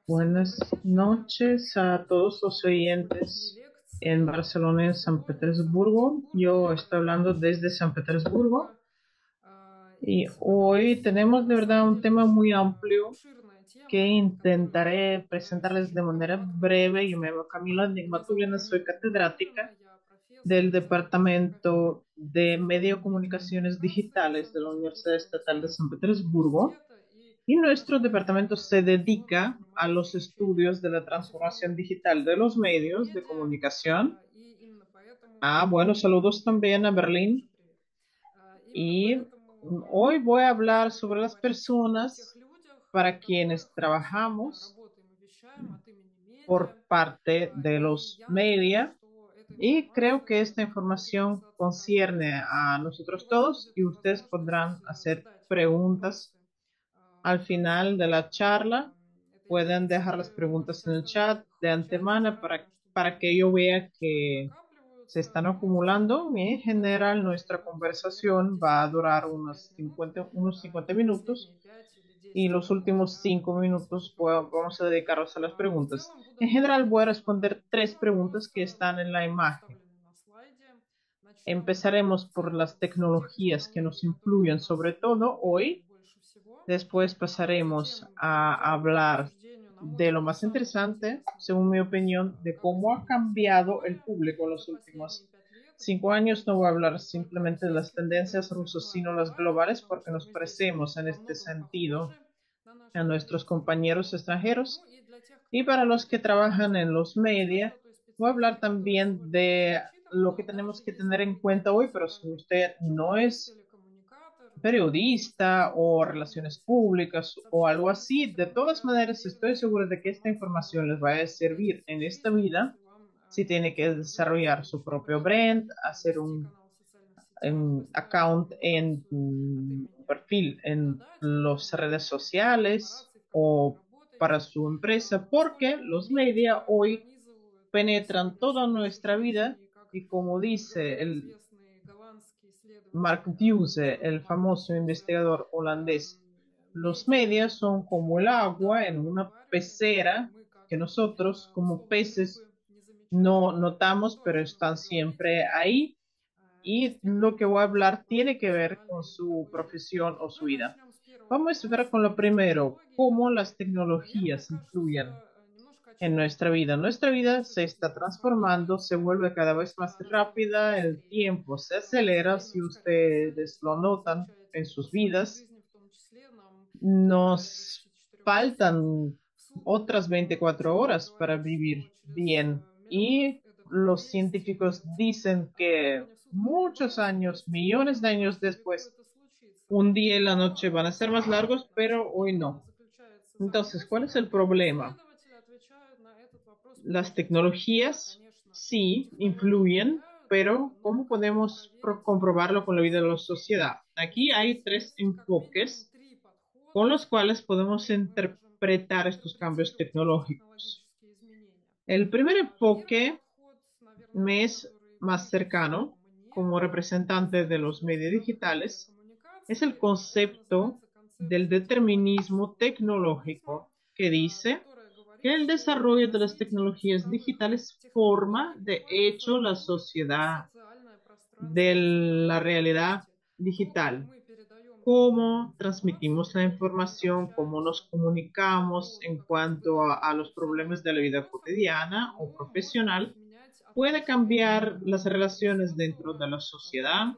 Buenas noches a todos los oyentes en Barcelona y en San Petersburgo. Yo estoy hablando desde San Petersburgo y hoy tenemos de verdad un tema muy amplio que intentaré presentarles de manera breve. Yo me llamo Camila Nigmatulina, soy catedrática del Departamento de Mediocomunicaciones Digitales de la Universidad Estatal de San Petersburgo. Y nuestro departamento se dedica a los estudios de la transformación digital de los medios de comunicación. Bueno, saludos también a Berlín. Y hoy voy a hablar sobre las personas para quienes trabajamos por parte de los media. Y creo que esta información concierne a nosotros todos y ustedes podrán hacer preguntas al final de la charla. Pueden dejar las preguntas en el chat de antemano para que yo vea que se están acumulando. Y en general, nuestra conversación va a durar unos 50 minutos y los últimos 5 minutos vamos a dedicarlos a las preguntas. En general, voy a responder 3 preguntas que están en la imagen. Empezaremos por las tecnologías que nos influyen sobre todo hoy. Después pasaremos a hablar de lo más interesante, según mi opinión, de cómo ha cambiado el público en los últimos 5 años. No voy a hablar simplemente de las tendencias rusas, sino las globales, porque nos parecemos en este sentido a nuestros compañeros extranjeros. Y para los que trabajan en los media, voy a hablar también de lo que tenemos que tener en cuenta hoy, pero si usted no es periodista o relaciones públicas o algo así, de todas maneras estoy seguro de que esta información les va a servir en esta vida. Si tiene que desarrollar su propio brand, hacer un account en un perfil en las redes sociales o para su empresa, porque los media hoy penetran toda nuestra vida y como dice el Mark Duse, el famoso investigador holandés, los medios son como el agua en una pecera que nosotros como peces no notamos, pero están siempre ahí. Y lo que voy a hablar tiene que ver con su profesión o su vida. Vamos a ver con lo primero, cómo las tecnologías influyen en nuestra vida. Nuestra vida se está transformando, se vuelve cada vez más rápida, el tiempo se acelera, si ustedes lo notan en sus vidas. Nos faltan otras 24 horas para vivir bien y los científicos dicen que muchos años, millones de años después, un día y la noche van a ser más largos, pero hoy no. Entonces, ¿cuál es el problema? Las tecnologías sí influyen, pero ¿cómo podemos comprobarlo con la vida de la sociedad? Aquí hay 3 enfoques con los cuales podemos interpretar estos cambios tecnológicos. El primer enfoque me es más cercano como representante de los medios digitales, es el concepto del determinismo tecnológico que dice que el desarrollo de las tecnologías digitales forma de hecho la sociedad de la realidad digital. Cómo transmitimos la información, cómo nos comunicamos en cuanto a los problemas de la vida cotidiana o profesional, puede cambiar las relaciones dentro de la sociedad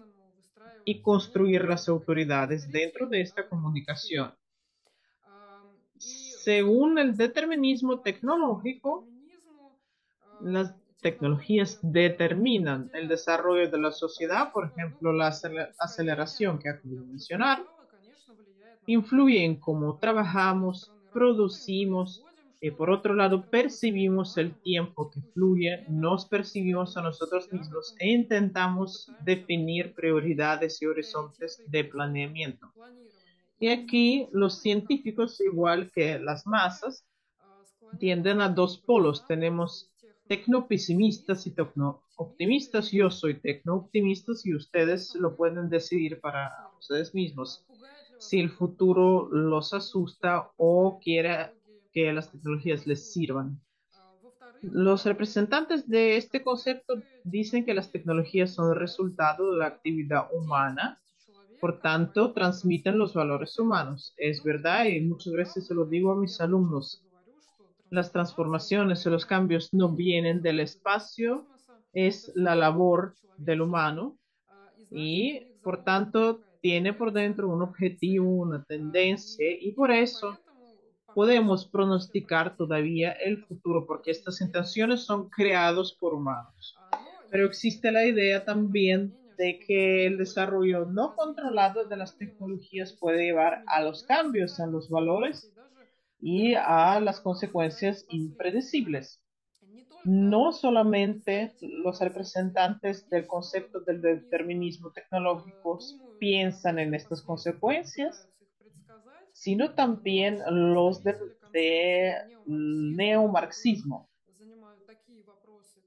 y construir las autoridades dentro de esta comunicación. Según el determinismo tecnológico, las tecnologías determinan el desarrollo de la sociedad, por ejemplo, la aceleración que acabo de mencionar, influye en cómo trabajamos, producimos, y por otro lado percibimos el tiempo que fluye, nos percibimos a nosotros mismos e intentamos definir prioridades y horizontes de planeamiento. Y aquí los científicos, igual que las masas, tienden a 2 polos. Tenemos tecnopesimistas y tecno-optimistas. Yo soy tecno-optimista y ustedes lo pueden decidir para ustedes mismos. Si el futuro los asusta o que las tecnologías les sirvan. Los representantes de este concepto dicen que las tecnologías son el resultado de la actividad humana, por tanto, transmiten los valores humanos. Es verdad, y muchas veces se lo digo a mis alumnos, las transformaciones o los cambios no vienen del espacio, es la labor del humano y, por tanto, tiene por dentro un objetivo, una tendencia, y por eso podemos pronosticar todavía el futuro, porque estas intenciones son creadas por humanos. Pero existe la idea también de que el desarrollo no controlado de las tecnologías puede llevar a los cambios en los valores y a las consecuencias impredecibles. No solamente los representantes del concepto del determinismo tecnológico piensan en estas consecuencias, sino también los de neomarxismo.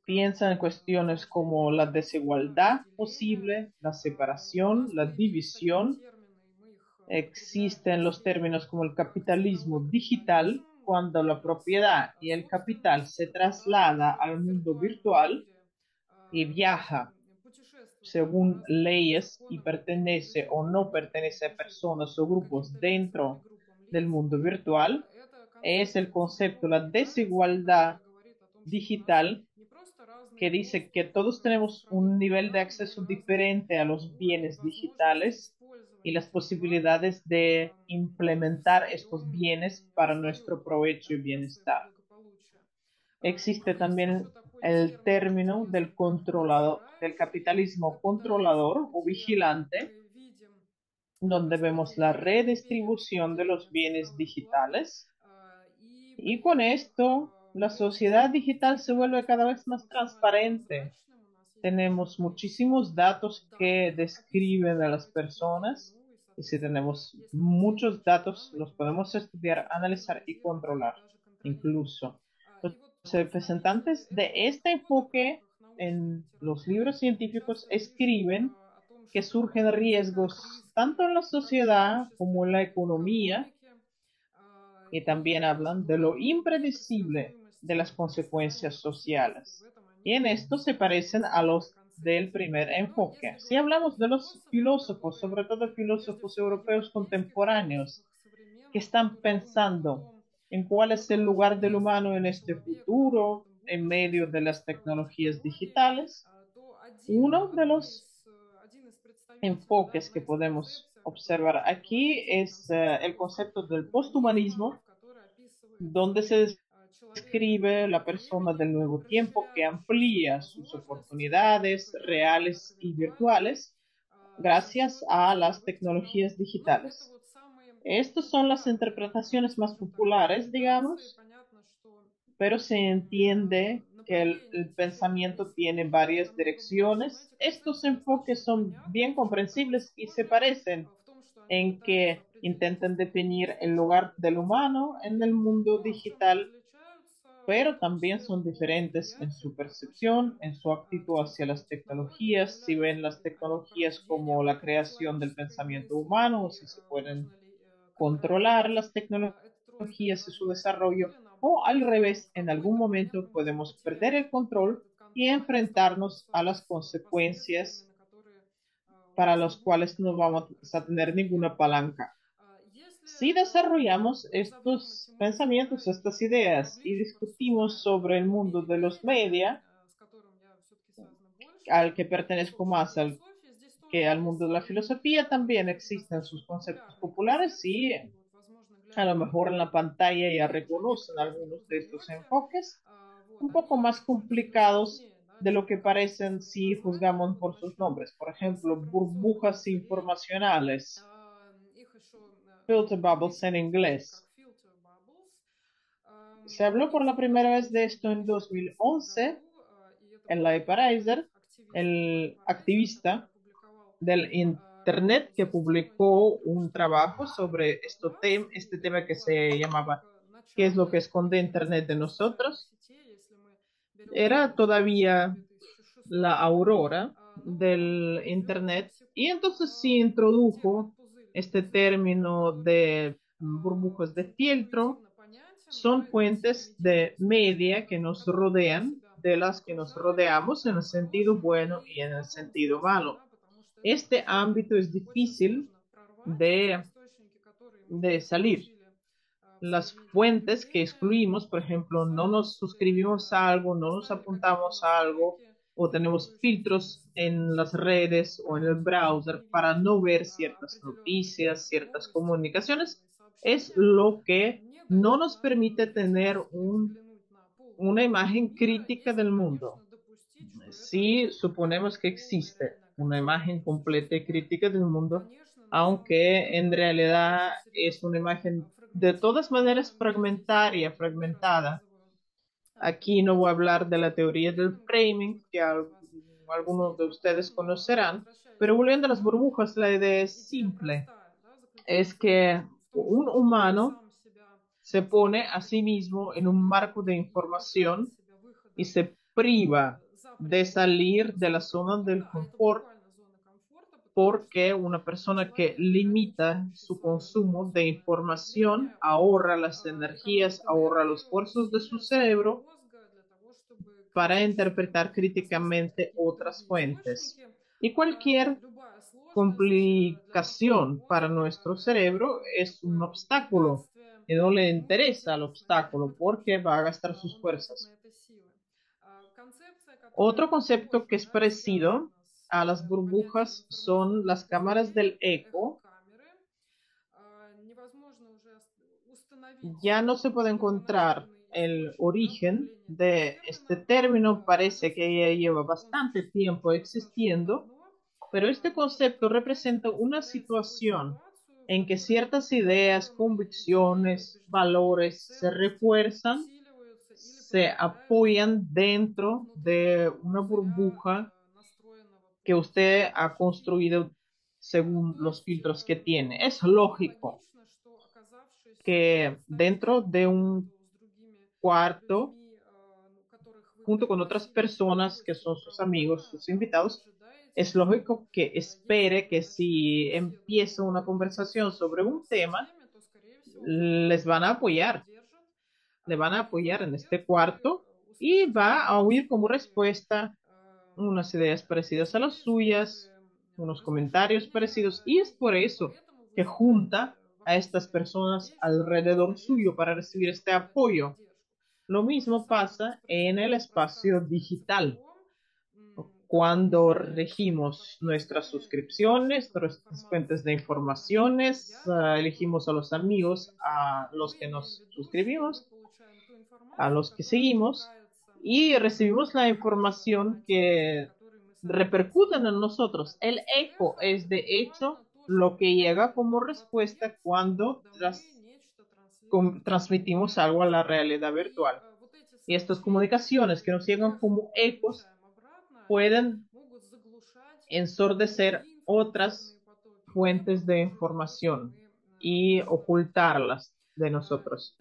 Piensan en cuestiones como la desigualdad posible, la separación, la división. Existen los términos como el capitalismo digital, cuando la propiedad y el capital se traslada al mundo virtual y viaja según leyes y pertenece o no pertenece a personas o grupos dentro del mundo virtual, es el concepto, la desigualdad digital, que dice que todos tenemos un nivel de acceso diferente a los bienes digitales y las posibilidades de implementar estos bienes para nuestro provecho y bienestar. Existe también el término del controlador, del capitalismo controlador o vigilante, donde vemos la redistribución de los bienes digitales. Y con esto, la sociedad digital se vuelve cada vez más transparente. Tenemos muchísimos datos que describen a las personas. Y si tenemos muchos datos, los podemos estudiar, analizar y controlar. Incluso los representantes de este enfoque en los libros científicos escriben que surgen riesgos tanto en la sociedad como en la economía, y también hablan de lo impredecible de las consecuencias sociales. Y en esto se parecen a los del primer enfoque. Si hablamos de los filósofos, sobre todo filósofos europeos contemporáneos, que están pensando en cuál es el lugar del humano en este futuro, en medio de las tecnologías digitales, uno de los enfoques que podemos observar aquí es el concepto del posthumanismo, donde se describe la persona del nuevo tiempo que amplía sus oportunidades reales y virtuales gracias a las tecnologías digitales. Estas son las interpretaciones más populares, digamos, pero se entiende que el pensamiento tiene varias direcciones. Estos enfoques son bien comprensibles y se parecen en que intentan definir el lugar del humano en el mundo digital, pero también son diferentes en su percepción, en su actitud hacia las tecnologías, si ven las tecnologías como la creación del pensamiento humano, o si se pueden controlar las tecnologías y su desarrollo, o al revés, en algún momento podemos perder el control y enfrentarnos a las consecuencias para las cuales no vamos a tener ninguna palanca. Si desarrollamos estos pensamientos, estas ideas y discutimos sobre el mundo de los media, al que pertenezco más que al mundo de la filosofía, también existen sus conceptos populares y a lo mejor en la pantalla ya reconocen algunos de estos enfoques, un poco más complicados de lo que parecen si juzgamos por sus nombres. Por ejemplo, burbujas informacionales, filter bubbles en inglés. Se habló por la primera vez de esto en 2011. Eli Pariser, el activista del Internet, que publicó un trabajo sobre este tema que se llamaba ¿Qué es lo que esconde Internet de nosotros? Era todavía la aurora del Internet y entonces sí introdujo este término de burbujas de filtro son fuentes de media que nos rodean, de las que nos rodeamos en el sentido bueno y en el sentido malo. Este ámbito es difícil de, de salir. Las fuentes que excluimos, por ejemplo, no nos suscribimos a algo, no nos apuntamos a algo, o tenemos filtros en las redes o en el browser para no ver ciertas noticias, ciertas comunicaciones, es lo que no nos permite tener una imagen crítica del mundo. Si suponemos que existe una imagen completa y crítica del mundo, aunque en realidad es una imagen de todas maneras fragmentaria, fragmentada. Aquí no voy a hablar de la teoría del framing, que algunos de ustedes conocerán, pero volviendo a las burbujas, la idea es simple, es que un humano se pone a sí mismo en un marco de información y se priva de salir de la zona del confort porque una persona que limita su consumo de información ahorra las energías, ahorra los esfuerzos de su cerebro para interpretar críticamente otras fuentes. Y cualquier complicación para nuestro cerebro es un obstáculo y no le interesa el obstáculo porque va a gastar sus fuerzas. Otro concepto que es parecido a las burbujas son las cámaras del eco. Ya no se puede encontrar el origen de este término, parece que ya lleva bastante tiempo existiendo, pero este concepto representa una situación en que ciertas ideas, convicciones, valores se refuerzan, se apoyan dentro de una burbuja que usted ha construido según los filtros que tiene. Es lógico que dentro de un cuarto, junto con otras personas que son sus amigos, sus invitados, es lógico que espere que si empieza una conversación sobre un tema, les van a apoyar, le van a apoyar en este cuarto y va a oír como respuesta unas ideas parecidas a las suyas, unos comentarios parecidos, y es por eso que junta a estas personas alrededor suyo para recibir este apoyo. Lo mismo pasa en el espacio digital. Cuando regimos nuestras suscripciones, nuestras fuentes de informaciones, elegimos a los amigos a los que nos suscribimos, a los que seguimos y recibimos la información que repercuten en nosotros. El eco es de hecho lo que llega como respuesta cuando transmitimos algo a la realidad virtual. Y estas comunicaciones que nos llegan como ecos pueden ensordecer otras fuentes de información y ocultarlas de nosotros.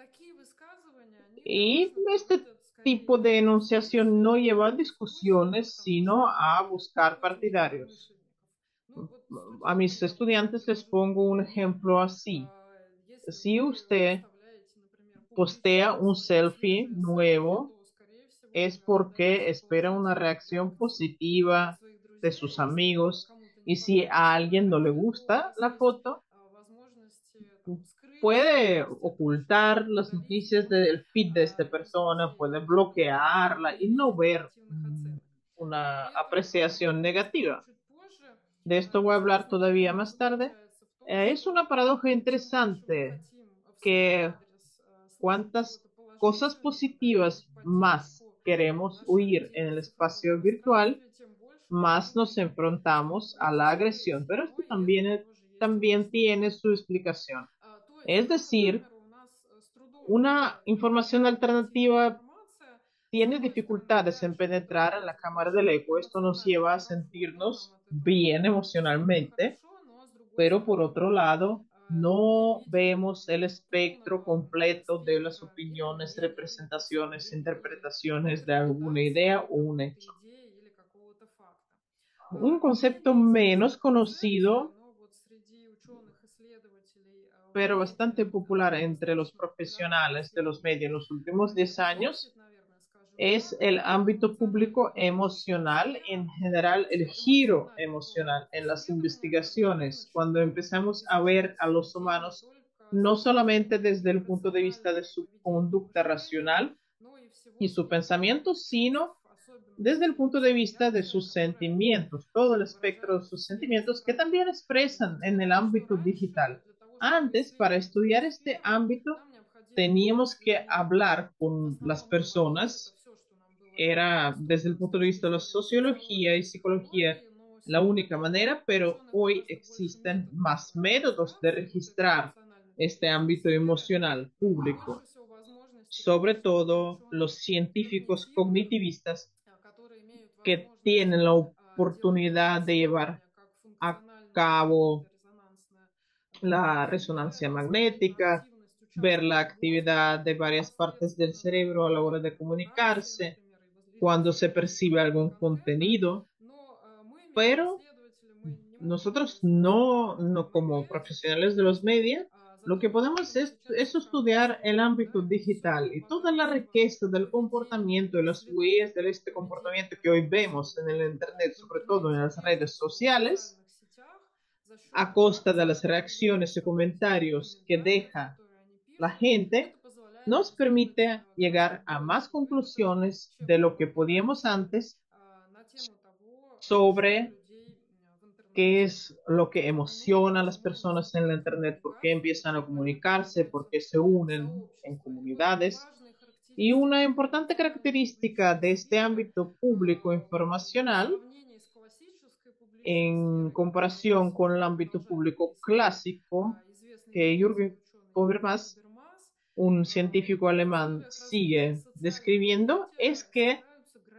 Y este tipo de enunciación no lleva a discusiones, sino a buscar partidarios. A mis estudiantes les pongo un ejemplo así. Si usted postea un selfie nuevo, es porque espera una reacción positiva de sus amigos. Y si a alguien no le gusta la foto, puede ocultar las noticias del feed de esta persona, puede bloquearla y no ver una apreciación negativa. De esto voy a hablar todavía más tarde. Es una paradoja interesante que cuantas cosas positivas más queremos oír en el espacio virtual, más nos enfrentamos a la agresión. Pero esto también tiene su explicación. Es decir, una información alternativa tiene dificultades en penetrar en la cámara del eco. Esto nos lleva a sentirnos bien emocionalmente, pero por otro lado, no vemos el espectro completo de las opiniones, representaciones, interpretaciones de alguna idea o un hecho. Un concepto menos conocido, pero bastante popular entre los profesionales de los medios en los últimos 10 años es el ámbito público emocional, en general el giro emocional en las investigaciones, cuando empezamos a ver a los humanos no solamente desde el punto de vista de su conducta racional y su pensamiento, sino desde el punto de vista de sus sentimientos, todo el espectro de sus sentimientos que también expresan en el ámbito digital. Antes, para estudiar este ámbito, teníamos que hablar con las personas, era desde el punto de vista de la sociología y psicología la única manera, pero hoy existen más métodos de registrar este ámbito emocional público, sobre todo los científicos cognitivistas que tienen la oportunidad de llevar a cabo la resonancia magnética, ver la actividad de varias partes del cerebro a la hora de comunicarse, cuando se percibe algún contenido, pero nosotros no como profesionales de los medios, lo que podemos es estudiar el ámbito digital y toda la riqueza del comportamiento y las huellas de este comportamiento que hoy vemos en el Internet, sobre todo en las redes sociales, a costa de las reacciones y comentarios que deja la gente, nos permite llegar a más conclusiones de lo que podíamos antes sobre qué es lo que emociona a las personas en la Internet, por qué empiezan a comunicarse, por qué se unen en comunidades. Y una importante característica de este ámbito público informacional, en comparación con el ámbito público clásico, que Jürgen Habermas, un científico alemán, sigue describiendo, es que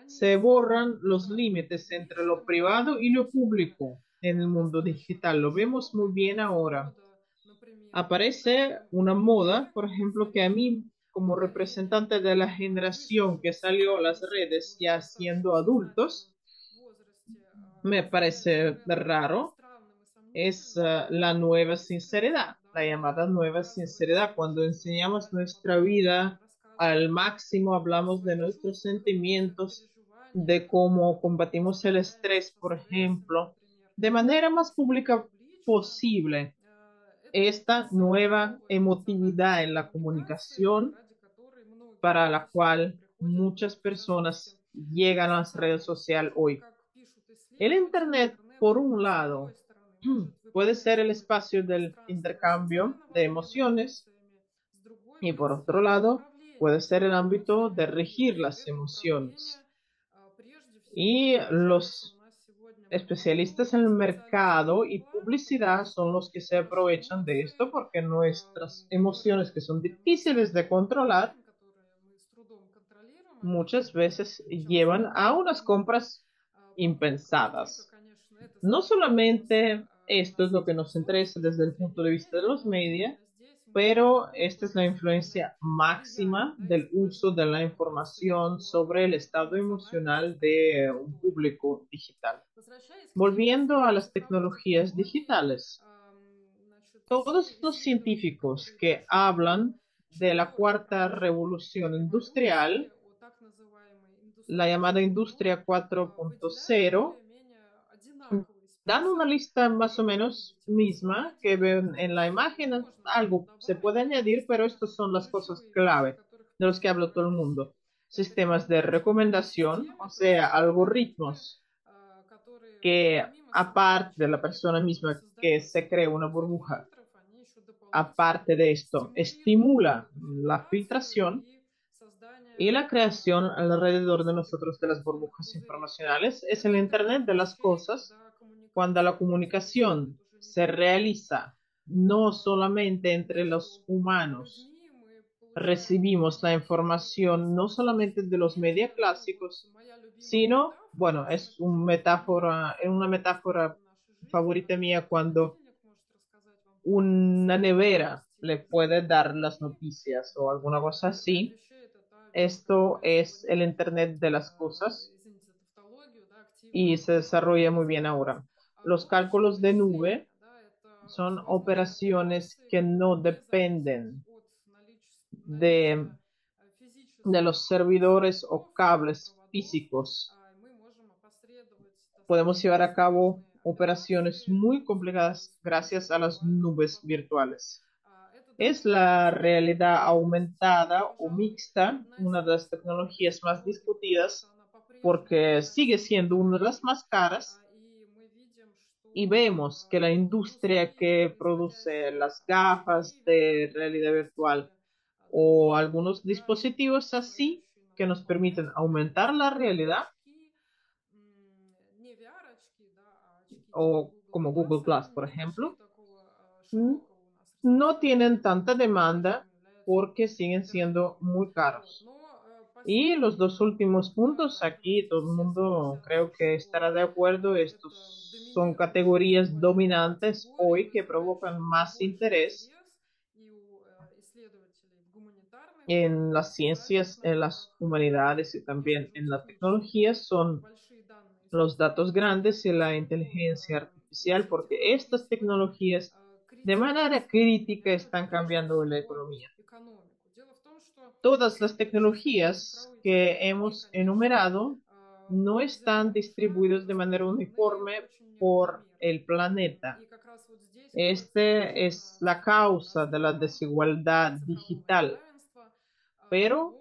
se borran los límites entre lo privado y lo público en el mundo digital. Lo vemos muy bien ahora. Aparece una moda, por ejemplo, que a mí, como representante de la generación que salió a las redes ya siendo adultos, me parece raro, es la nueva sinceridad, la llamada nueva sinceridad. Cuando enseñamos nuestra vida al máximo, hablamos de nuestros sentimientos, de cómo combatimos el estrés, por ejemplo, de manera más pública posible. Esta nueva emotividad en la comunicación para la cual muchas personas llegan a las redes sociales hoy. El Internet, por un lado, puede ser el espacio del intercambio de emociones y por otro lado, puede ser el ámbito de regir las emociones. Y los especialistas en el mercado y publicidad son los que se aprovechan de esto porque nuestras emociones, que son difíciles de controlar, muchas veces llevan a unas compras impensadas. No solamente esto es lo que nos interesa desde el punto de vista de los medios, pero esta es la influencia máxima del uso de la información sobre el estado emocional de un público digital. Volviendo a las tecnologías digitales, todos los científicos que hablan de la cuarta revolución industrial, la llamada industria 4.0, dan una lista más o menos misma que ven en la imagen. Algo se puede añadir, pero estas son las cosas clave de los que habla todo el mundo. Sistemas de recomendación, o sea, algoritmos que aparte de la persona misma que se cree una burbuja, aparte de esto, estimula la filtración y la creación alrededor de nosotros de las burbujas informacionales. Es el Internet de las cosas cuando la comunicación se realiza no solamente entre los humanos, recibimos la información no solamente de los medios clásicos, sino, bueno, es una metáfora favorita mía cuando una nevera le puede dar las noticias o alguna cosa así. Esto es el Internet de las cosas y se desarrolla muy bien ahora. Los cálculos de nube son operaciones que no dependen de, de los servidores o cables físicos. Podemos llevar a cabo operaciones muy complicadas gracias a las nubes virtuales. Es la realidad aumentada o mixta, una de las tecnologías más discutidas porque sigue siendo una de las más caras y vemos que la industria que produce las gafas de realidad virtual o algunos dispositivos así que nos permiten aumentar la realidad o como Google Glass, por ejemplo, no tienen tanta demanda porque siguen siendo muy caros. Y los dos últimos puntos, aquí todo el mundo creo que estará de acuerdo, estos son categorías dominantes hoy que provocan más interés en las ciencias, en las humanidades y también en la tecnología, son los datos grandes y la inteligencia artificial, porque estas tecnologías de manera crítica están cambiando la economía. Todas las tecnologías que hemos enumerado no están distribuidas de manera uniforme por el planeta. Este es la causa de la desigualdad digital, pero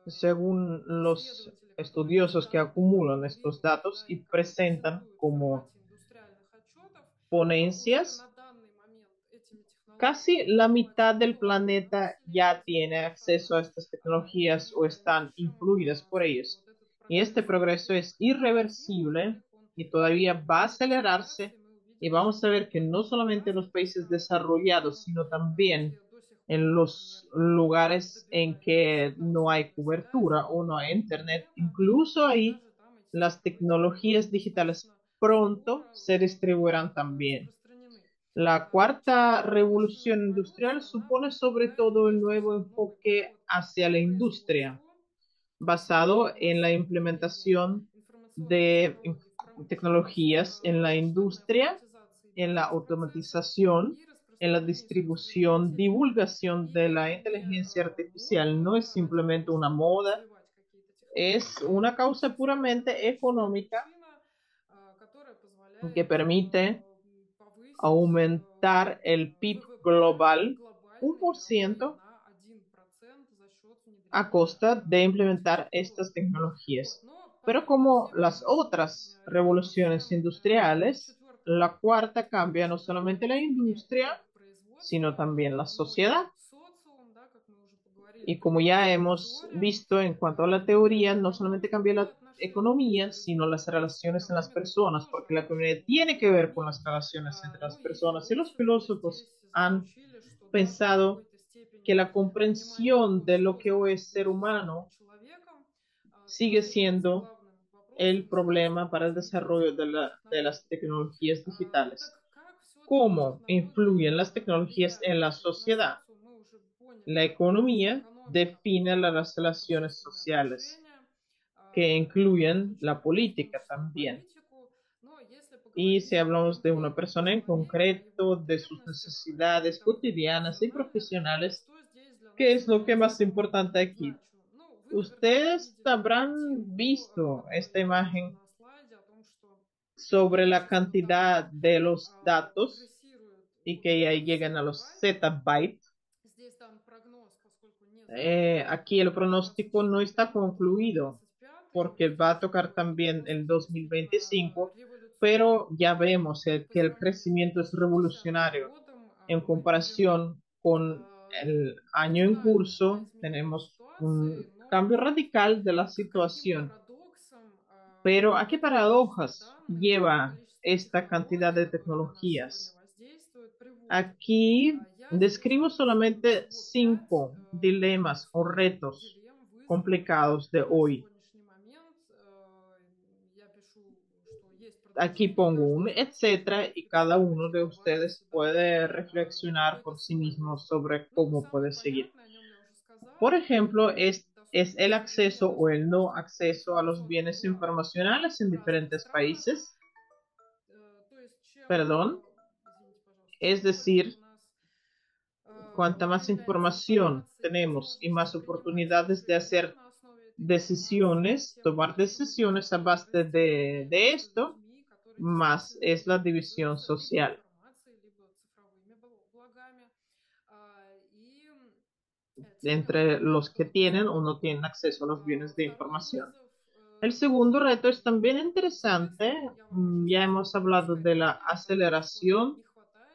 según los estudiosos que acumulan estos datos y presentan como ponencias, casi la mitad del planeta ya tiene acceso a estas tecnologías o están influidas por ellos. Y este progreso es irreversible y todavía va a acelerarse y vamos a ver que no solamente en los países desarrollados, sino también en los lugares en que no hay cobertura o no hay internet, incluso ahí las tecnologías digitales pronto se distribuirán también. La cuarta revolución industrial supone sobre todo el nuevo enfoque hacia la industria, basado en la implementación de tecnologías en la industria, en la automatización, en la distribución, divulgación de la inteligencia artificial. No es simplemente una moda, es una causa puramente económica que permite aumentar el PIB global 1% a costa de implementar estas tecnologías. Pero como las otras revoluciones industriales, la cuarta cambia no solamente la industria, sino también la sociedad. Y como ya hemos visto en cuanto a la teoría, no solamente cambia la economía, sino las relaciones en las personas, porque la economía tiene que ver con las relaciones entre las personas. Y los filósofos han pensado que la comprensión de lo que hoy es ser humano sigue siendo el problema para el desarrollo de las tecnologías digitales. ¿Cómo influyen las tecnologías en la sociedad? La economía define las relaciones sociales, que incluyen la política también. Y si hablamos de una persona en concreto, de sus necesidades cotidianas y profesionales, ¿qué es lo que es más importante aquí? Ustedes habrán visto esta imagen sobre la cantidad de los datos y que ya llegan a los zettabytes. Aquí el pronóstico no está concluido porque va a tocar también el 2025, pero ya vemos que el crecimiento es revolucionario en comparación con el año en curso. Tenemos un cambio radical de la situación. Pero ¿a qué paradojas lleva esta cantidad de tecnologías? Aquí describo solamente 5 dilemas o retos complicados de hoy. Aquí pongo un etcétera y cada uno de ustedes puede reflexionar por sí mismo sobre cómo puede seguir. Por ejemplo, es el acceso o el no acceso a los bienes informacionales en diferentes países. perdón, es decir, cuanta más información tenemos y más oportunidades de hacer decisiones, tomar decisiones a base de esto, más es la división social entre los que tienen o no tienen acceso a los bienes de información. El segundo reto es también interesante. Ya hemos hablado de la aceleración,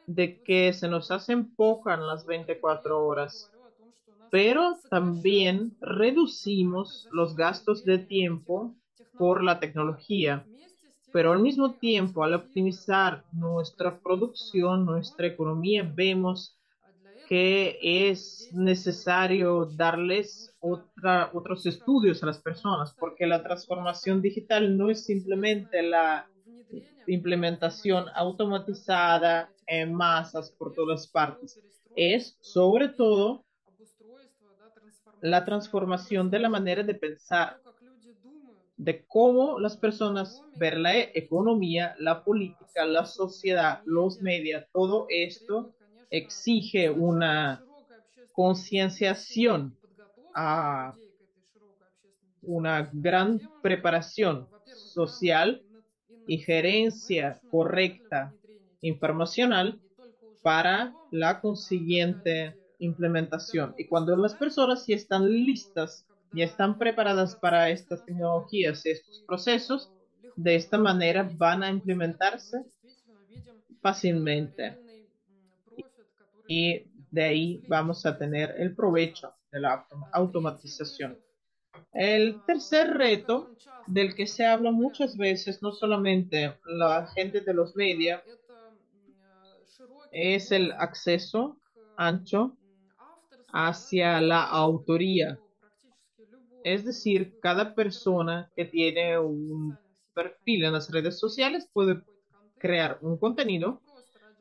de que se nos hacen pocas las 24 horas, pero también reducimos los gastos de tiempo por la tecnología. Pero al mismo tiempo, al optimizar nuestra producción, nuestra economía, vemos que es necesario darles otros estudios a las personas, porque la transformación digital no es simplemente la implementación automatizada en masas por todas partes, es sobre todo la transformación de la manera de pensar, de cómo las personas ven la economía, la política, la sociedad, los medios, todo esto exige una concienciación, a una gran preparación social y gerencia correcta informacional para la consiguiente implementación. Y cuando las personas ya están listas, ya están preparadas para estas tecnologías y estos procesos, de esta manera van a implementarse fácilmente y de ahí vamos a tener el provecho de la automatización. El tercer reto del que se habla muchas veces, no solamente la gente de los medios, es el acceso ancho hacia la autoría. Es decir, cada persona que tiene un perfil en las redes sociales puede crear un contenido,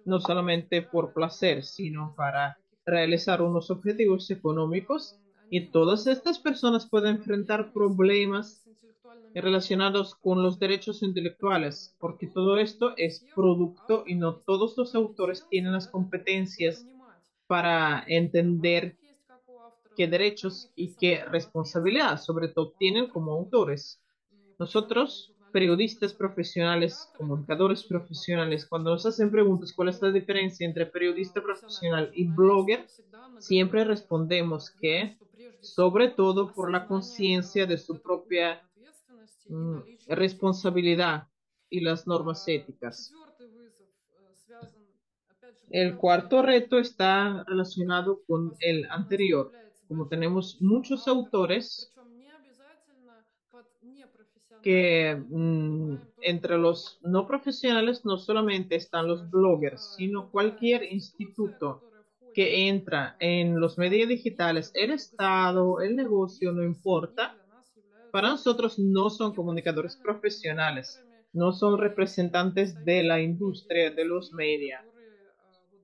no solamente por placer, sino para realizar unos objetivos económicos. Y todas estas personas pueden enfrentar problemas relacionados con los derechos intelectuales, porque todo esto es producto y no todos los autores tienen las competencias para entender qué derechos y qué responsabilidad, sobre todo, tienen como autores. Nosotros, periodistas profesionales, comunicadores profesionales, cuando nos hacen preguntas cuál es la diferencia entre periodista profesional y blogger, siempre respondemos que, sobre todo por la conciencia de su propia responsabilidad y las normas éticas. El cuarto reto está relacionado con el anterior. Como tenemos muchos autores que entre los no profesionales no solamente están los bloggers, sino cualquier instituto que entra en los medios digitales, el Estado, el negocio, no importa. Para nosotros no son comunicadores profesionales, no son representantes de la industria de los medios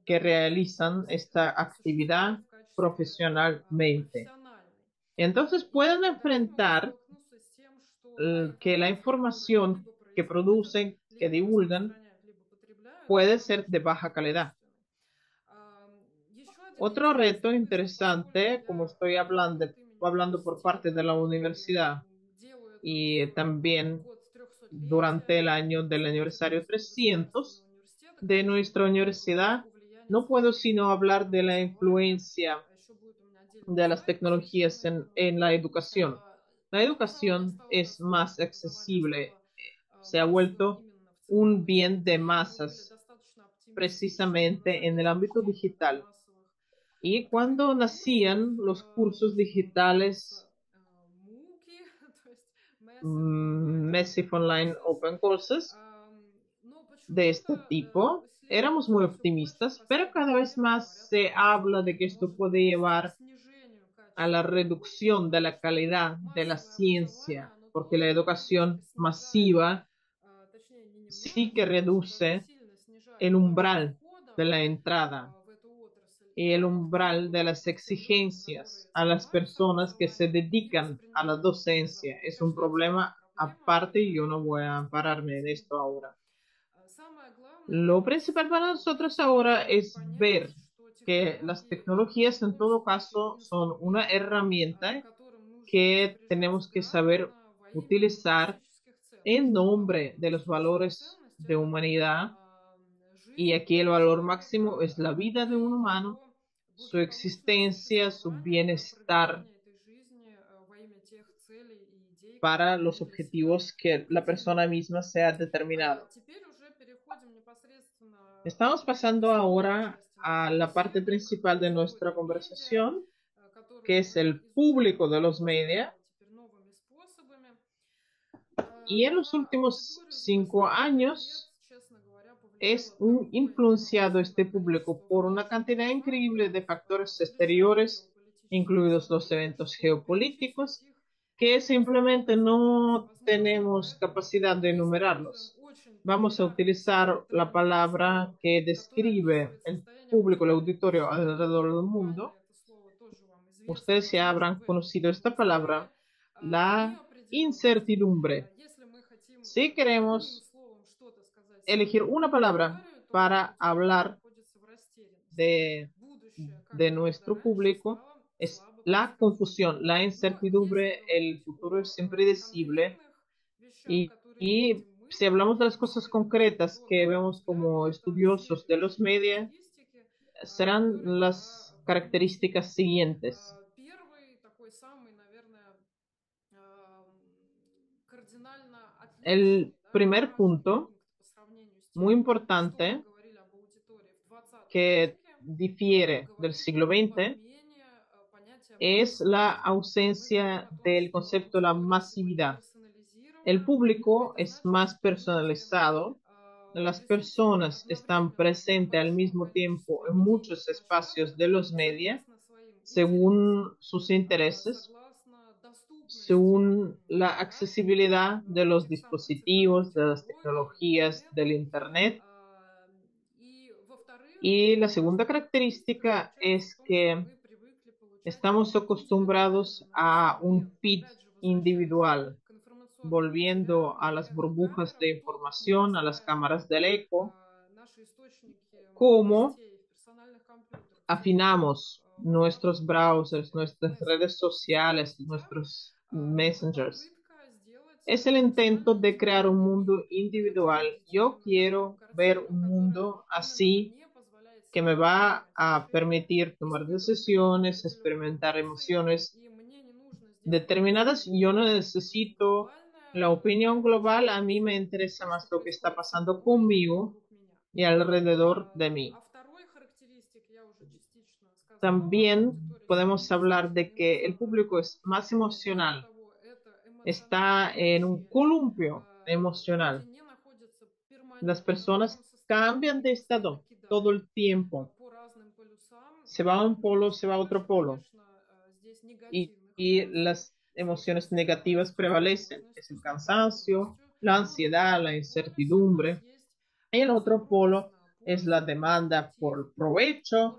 que realizan esta actividad profesionalmente. Entonces pueden enfrentar que la información que producen, que divulgan, puede ser de baja calidad. Otro reto interesante, como estoy hablando por parte de la universidad y también durante el año del aniversario 300 de nuestra universidad, no puedo sino hablar de la influencia de las tecnologías en la educación. La educación es más accesible, se ha vuelto un bien de masas precisamente en el ámbito digital. Y cuando nacían los cursos digitales Massive Online Open Courses de este tipo, éramos muy optimistas, pero cada vez más se habla de que esto puede llevar a la reducción de la calidad de la ciencia, porque la educación masiva sí que reduce el umbral de la entrada y el umbral de las exigencias a las personas que se dedican a la docencia. Es un problema aparte y yo no voy a pararme en esto ahora. Lo principal para nosotros ahora es ver que las tecnologías en todo caso son una herramienta que tenemos que saber utilizar en nombre de los valores de humanidad. Y aquí el valor máximo es la vida de un humano, su existencia, su bienestar para los objetivos que la persona misma se ha determinado. Estamos pasando ahora a la parte principal de nuestra conversación, que es el público de los medios. Y en los últimos 5 años es influenciado este público por una cantidad increíble de factores exteriores, incluidos los eventos geopolíticos, que simplemente no tenemos capacidad de enumerarlos. Vamos a utilizar la palabra que describe el público, el auditorio alrededor del mundo. Ustedes ya habrán conocido esta palabra, la incertidumbre. Si queremos elegir una palabra para hablar de, de nuestro público, es la confusión, la incertidumbre, el futuro es impredecible y si hablamos de las cosas concretas que vemos como estudiosos de los medios, serán las características siguientes. El primer punto, muy importante, que difiere del siglo XX, es la ausencia del concepto de la masividad. El público es más personalizado, las personas están presentes al mismo tiempo en muchos espacios de los medios, según sus intereses, según la accesibilidad de los dispositivos, de las tecnologías, del Internet. Y la segunda característica es que estamos acostumbrados a un feed individual, volviendo a las burbujas de información, a las cámaras del eco, cómo afinamos nuestros browsers, nuestras redes sociales, nuestros messengers. Es el intento de crear un mundo individual. Yo quiero ver un mundo así que me va a permitir tomar decisiones, experimentar emociones determinadas. Yo no necesito la opinión global, a mí me interesa más lo que está pasando conmigo y alrededor de mí. También podemos hablar de que el público es más emocional, está en un columpio emocional. Las personas cambian de estado todo el tiempo. Se va a un polo, se va a otro polo. Y las emociones negativas prevalecen. Es el cansancio, la ansiedad, la incertidumbre. El otro polo es la demanda por provecho,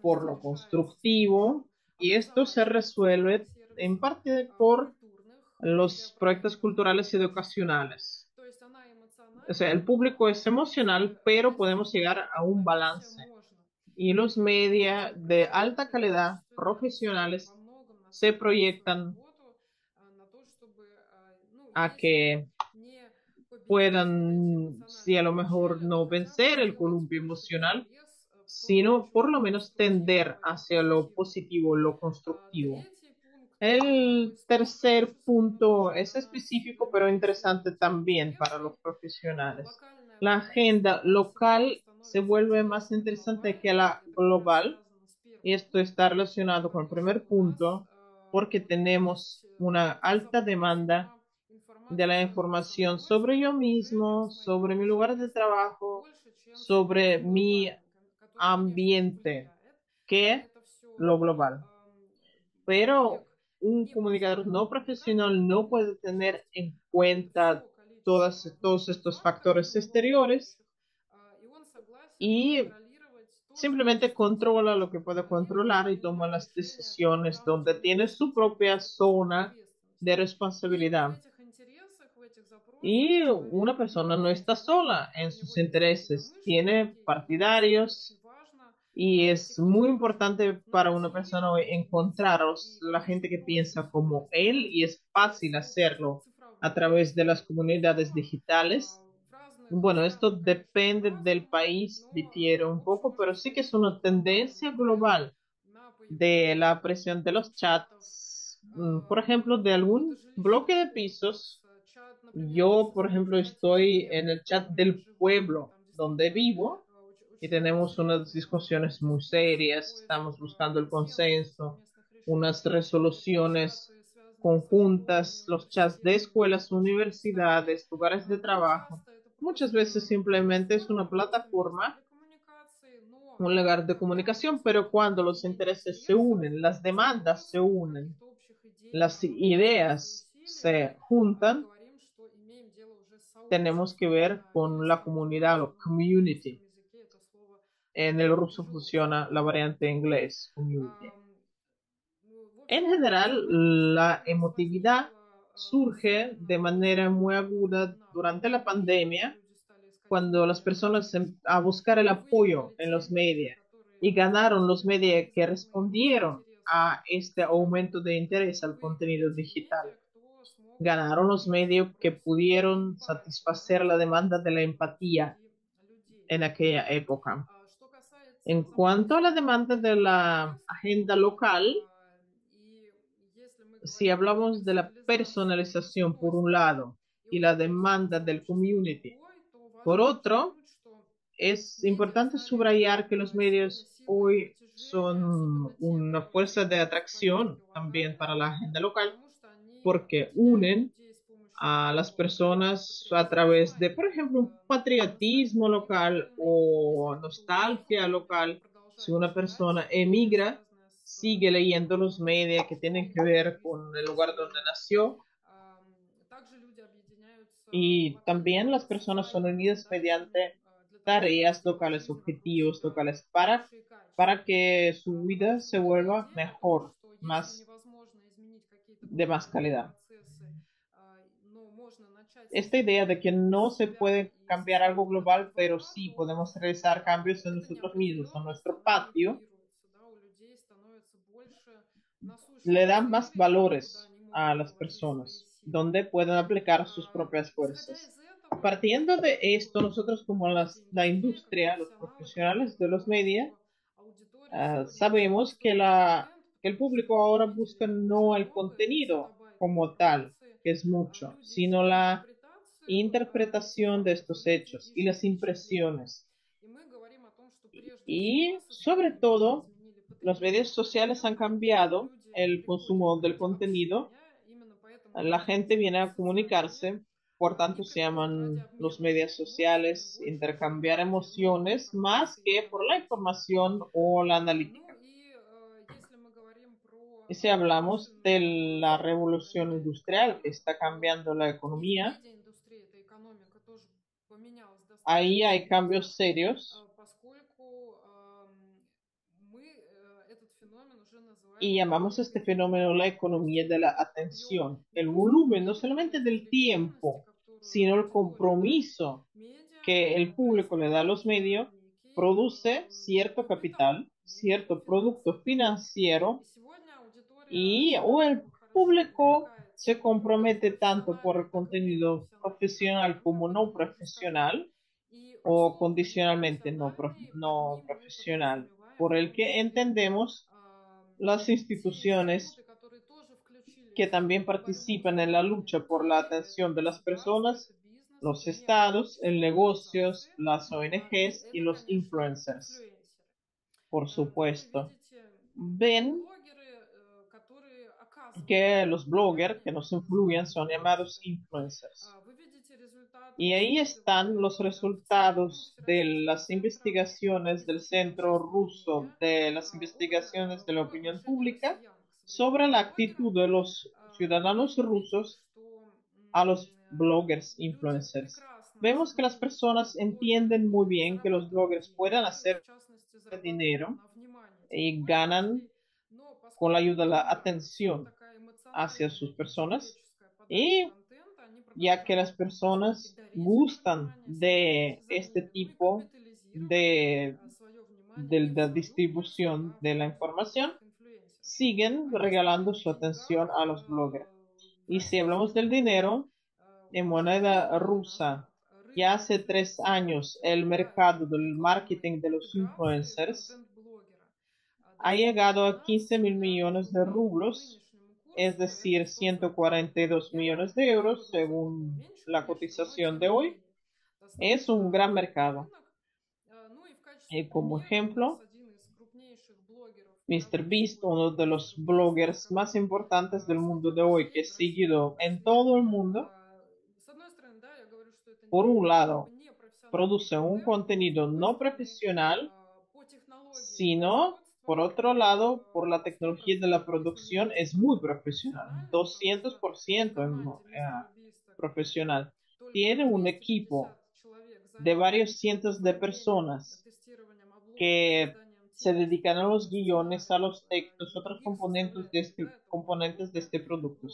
por lo constructivo, y esto se resuelve en parte por los proyectos culturales y educacionales. O sea, el público es emocional, pero podemos llegar a un balance. Y los media de alta calidad, profesionales, se proyectan a que puedan, si a lo mejor no vencer el columpio emocional, sino por lo menos tender hacia lo positivo, lo constructivo. El tercer punto es específico, pero interesante también para los profesionales. La agenda local se vuelve más interesante que la global, y esto está relacionado con el primer punto, porque tenemos una alta demanda de la información sobre yo mismo, sobre mi lugar de trabajo, sobre mi ambiente, que lo global. Pero un comunicador no profesional no puede tener en cuenta todos estos factores exteriores y simplemente controla lo que puede controlar y toma las decisiones donde tiene su propia zona de responsabilidad. Y una persona no está sola en sus intereses, tiene partidarios y es muy importante para una persona hoy encontrar la gente que piensa como él y es fácil hacerlo a través de las comunidades digitales. Bueno, esto depende del país, difiere un poco, pero sí que es una tendencia global de la presión de los chats, por ejemplo, de algún bloque de pisos. Yo, por ejemplo, estoy en el chat del pueblo donde vivo y tenemos unas discusiones muy serias, estamos buscando el consenso, unas resoluciones conjuntas, los chats de escuelas, universidades, lugares de trabajo. Muchas veces simplemente es una plataforma, un lugar de comunicación, pero cuando los intereses se unen, las demandas se unen, las ideas se juntan, tenemos que ver con la comunidad o community. En el ruso funciona la variante en inglés, community. En general, la emotividad surge de manera muy aguda durante la pandemia, cuando las personas a buscar el apoyo en los medios y ganaron los medios que respondieron a este aumento de interés al contenido digital. Ganaron los medios que pudieron satisfacer la demanda de la empatía en aquella época. En cuanto a la demanda de la agenda local, si hablamos de la personalización por un lado y la demanda del community por otro, es importante subrayar que los medios hoy son una fuerza de atracción también para la agenda local porque unen a las personas a través de, por ejemplo, un patriotismo local o nostalgia local. Si una persona emigra, sigue leyendo los medios que tienen que ver con el lugar donde nació y también las personas son unidas mediante tareas locales, objetivos locales para que su vida se vuelva mejor, más de más calidad. Esta idea de que no se puede cambiar algo global, pero sí podemos realizar cambios en nosotros mismos, en nuestro patio, le da más valores a las personas, donde pueden aplicar sus propias fuerzas. Partiendo de esto, nosotros como la industria, los profesionales de los medios, sabemos que, que el público ahora busca no el contenido como tal, que es mucho, sino la interpretación de estos hechos y las impresiones. Y sobre todo, los medios sociales han cambiado el consumo del contenido. La gente viene a comunicarse, por tanto se llaman los medios sociales, intercambiar emociones más que por la información o la analítica. Y si hablamos de la revolución industrial que está cambiando la economía, ahí hay cambios serios y llamamos a este fenómeno la economía de la atención. El volumen no solamente del tiempo, sino el compromiso que el público le da a los medios, produce cierto capital, cierto producto financiero y o el público se compromete tanto por el contenido profesional como no profesional o condicionalmente no profesional, por el que entendemos las instituciones que también participan en la lucha por la atención de las personas, los estados, el negocios, las ONGs y los influencers, por supuesto. Ven que los bloggers que nos influyen son llamados influencers. Y ahí están los resultados de las investigaciones del Centro Ruso de las Investigaciones de la Opinión Pública sobre la actitud de los ciudadanos rusos a los bloggers influencers. Vemos que las personas entienden muy bien que los bloggers pueden hacer dinero y ganan con la ayuda de la atención hacia sus personas y ya que las personas gustan de este tipo de, de la distribución de la información, siguen regalando su atención a los bloggers. Y si hablamos del dinero, en moneda rusa, ya hace 3 años el mercado del marketing de los influencers ha llegado a 15.000 millones de rublos, es decir, 142 millones de euros según la cotización de hoy. Es un gran mercado. Y como ejemplo, MrBeast, uno de los bloggers más importantes del mundo de hoy, que es seguido en todo el mundo, por un lado, produce un contenido no profesional, sino, por otro lado, por la tecnología de la producción es muy profesional, 200% profesional. Tiene un equipo de varios cientos de personas que se dedican a los guiones, a los textos, otros componentes de este producto.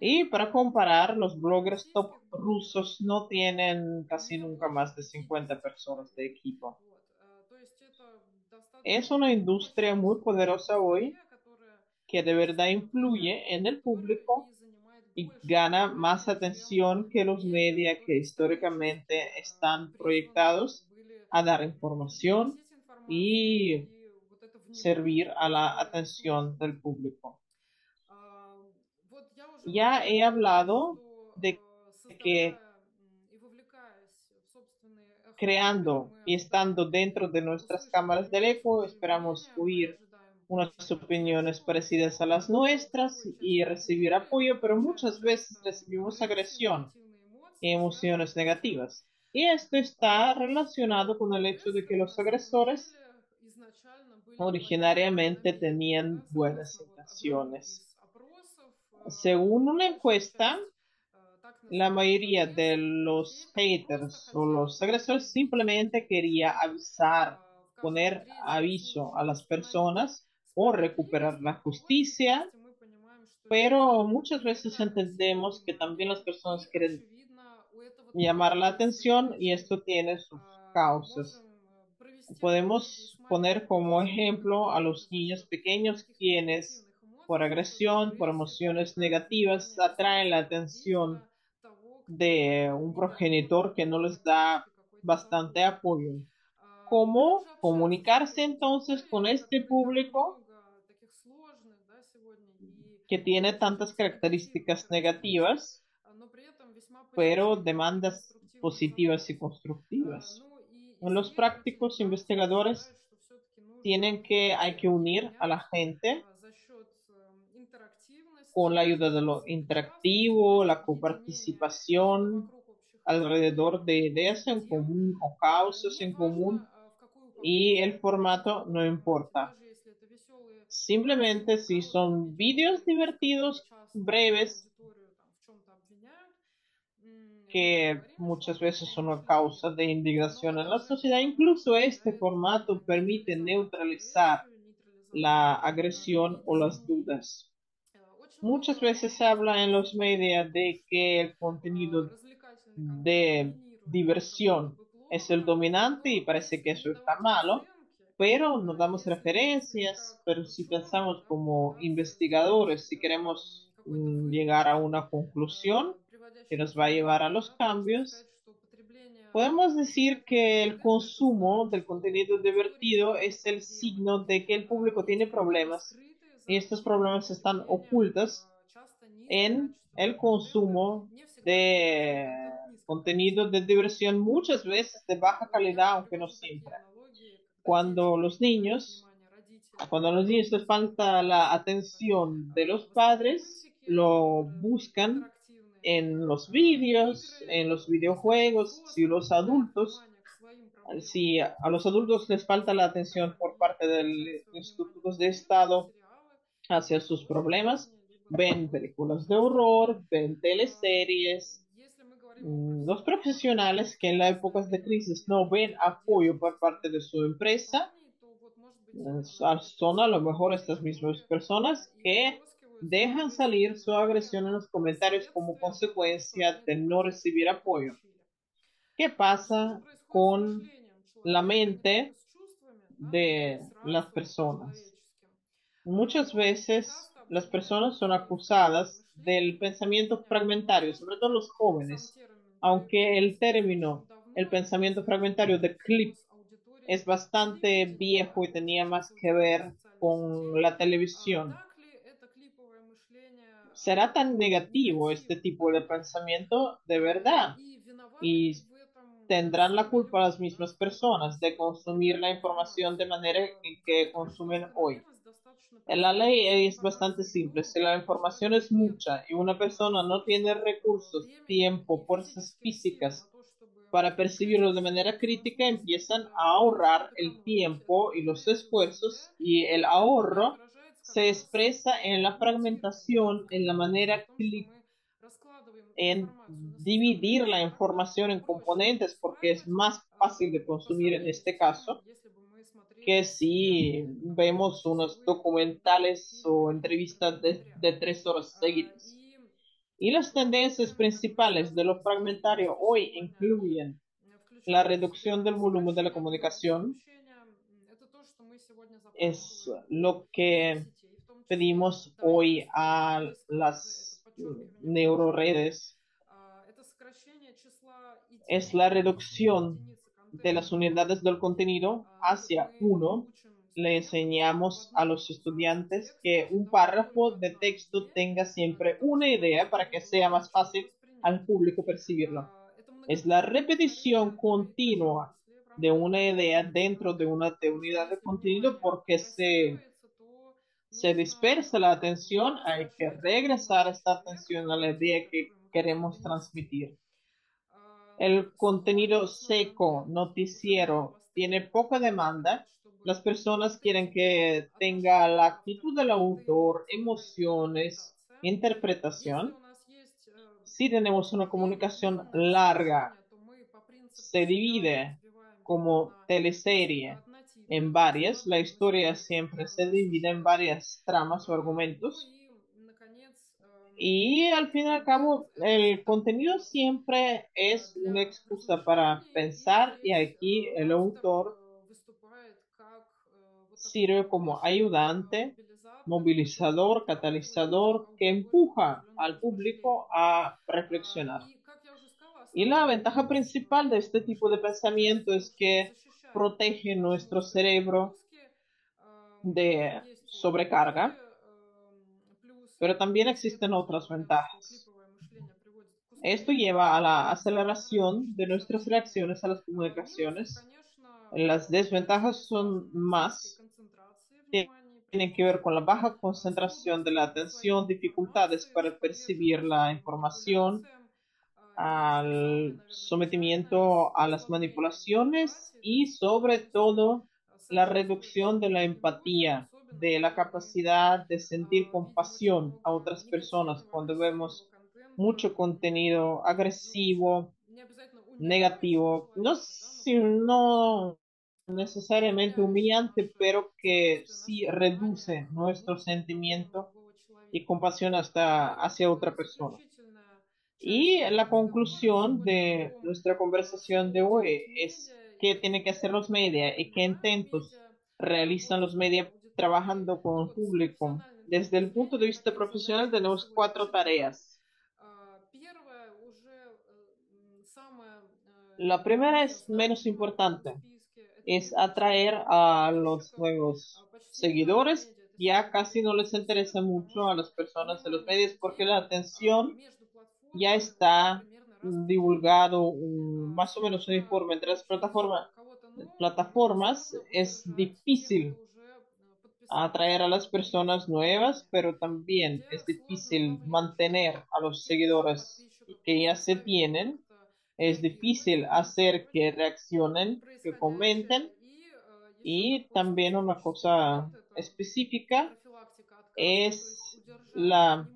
Y para comparar, los bloggers top rusos no tienen casi nunca más de 50 personas de equipo. Es una industria muy poderosa hoy que de verdad influye en el público y gana más atención que los medios que históricamente están proyectados a dar información y servir a la atención del público. Ya he hablado de que creando y estando dentro de nuestras cámaras del eco, esperamos oír unas opiniones parecidas a las nuestras y recibir apoyo, pero muchas veces recibimos agresión y emociones negativas. Y esto está relacionado con el hecho de que los agresores originariamente tenían buenas intenciones. Según una encuesta, la mayoría de los haters o los agresores simplemente quería avisar, poner aviso a las personas o recuperar la justicia, pero muchas veces entendemos que también las personas quieren llamar la atención y esto tiene sus causas. Podemos poner como ejemplo a los niños pequeños quienes por agresión, por emociones negativas, atraen la atención de un progenitor que no les da bastante apoyo. ¿Cómo comunicarse entonces con este público que tiene tantas características negativas, pero demandas positivas y constructivas? Los prácticos investigadores hay que unir a la gente con la ayuda de lo interactivo, la coparticipación alrededor de ideas en común o causas en común y el formato no importa. Simplemente si son vídeos divertidos, breves, que muchas veces son una causa de indignación en la sociedad, incluso este formato permite neutralizar la agresión o las dudas. Muchas veces se habla en los medios de que el contenido de diversión es el dominante y parece que eso está malo, pero no damos referencias, pero si pensamos como investigadores, si queremos llegar a una conclusión que nos va a llevar a los cambios, podemos decir que el consumo del contenido divertido es el signo de que el público tiene problemas y estos problemas están ocultos en el consumo de contenido de diversión, muchas veces de baja calidad, aunque no siempre. Cuando los niños, cuando a los niños les falta la atención de los padres, lo buscan en los vídeos, en los videojuegos, si a los adultos les falta la atención por parte de los institutos de Estado hacia sus problemas, ven películas de horror, ven teleseries. Los profesionales que en las épocas de crisis no ven apoyo por parte de su empresa, son a lo mejor estas mismas personas que dejan salir su agresión en los comentarios como consecuencia de no recibir apoyo. ¿Qué pasa con la mente de las personas? Muchas veces las personas son acusadas del pensamiento fragmentario, sobre todo los jóvenes, aunque el término, el pensamiento fragmentario de clip es bastante viejo y tenía más que ver con la televisión. ¿Será tan negativo este tipo de pensamiento de verdad? Y tendrán la culpa las mismas personas de consumir la información de manera en que consumen hoy. La ley es bastante simple. Si la información es mucha y una persona no tiene recursos, tiempo, fuerzas físicas para percibirlo de manera crítica, empiezan a ahorrar el tiempo y los esfuerzos, y el ahorro se expresa en la fragmentación, en la manera en dividir la información en componentes, porque es más fácil de consumir en este caso que si vemos unos documentales o entrevistas de 3 horas seguidas. Y las tendencias principales de lo fragmentario hoy incluyen la reducción del volumen de la comunicación, es lo que pedimos hoy a las neuroredes, es la reducción de las unidades del contenido hacia uno. Le enseñamos a los estudiantes que un párrafo de texto tenga siempre una idea para que sea más fácil al público percibirlo. Es la repetición continua de una idea dentro de una unidad de contenido, porque se dispersa la atención, hay que regresar esta atención a la idea que queremos transmitir. El contenido seco, noticiero, tiene poca demanda. Las personas quieren que tenga la actitud del autor, emociones, interpretación. Si tenemos una comunicación larga, se divide como teleserie en varias. La historia siempre se divide en varias tramas o argumentos. Y al fin y al cabo, el contenido siempre es una excusa para pensar, y aquí el autor sirve como ayudante, movilizador, catalizador, que empuja al público a reflexionar. Y la ventaja principal de este tipo de pensamiento es que protege nuestro cerebro de sobrecarga, pero también existen otras ventajas. Esto lleva a la aceleración de nuestras reacciones a las comunicaciones. Las desventajas son más, tienen que ver con la baja concentración de la atención, dificultades para percibir la información, al sometimiento a las manipulaciones y sobre todo la reducción de la empatía, de la capacidad de sentir compasión a otras personas cuando vemos mucho contenido agresivo, negativo, no necesariamente humillante, pero que sí reduce nuestro sentimiento y compasión hasta hacia otra persona. Y la conclusión de nuestra conversación de hoy es qué tienen que hacer los media y qué intentos realizan los media trabajando con el público. Desde el punto de vista profesional tenemos 4 tareas. La primera es menos importante, es atraer a los nuevos seguidores. Ya casi no les interesa mucho a las personas de los medios porque la atención ya está divulgado más o menos uniforme entre las plataformas. Es difícil atraer a las personas nuevas, pero también es difícil mantener a los seguidores que ya se tienen. Es difícil hacer que reaccionen, que comenten. Y también una cosa específica es la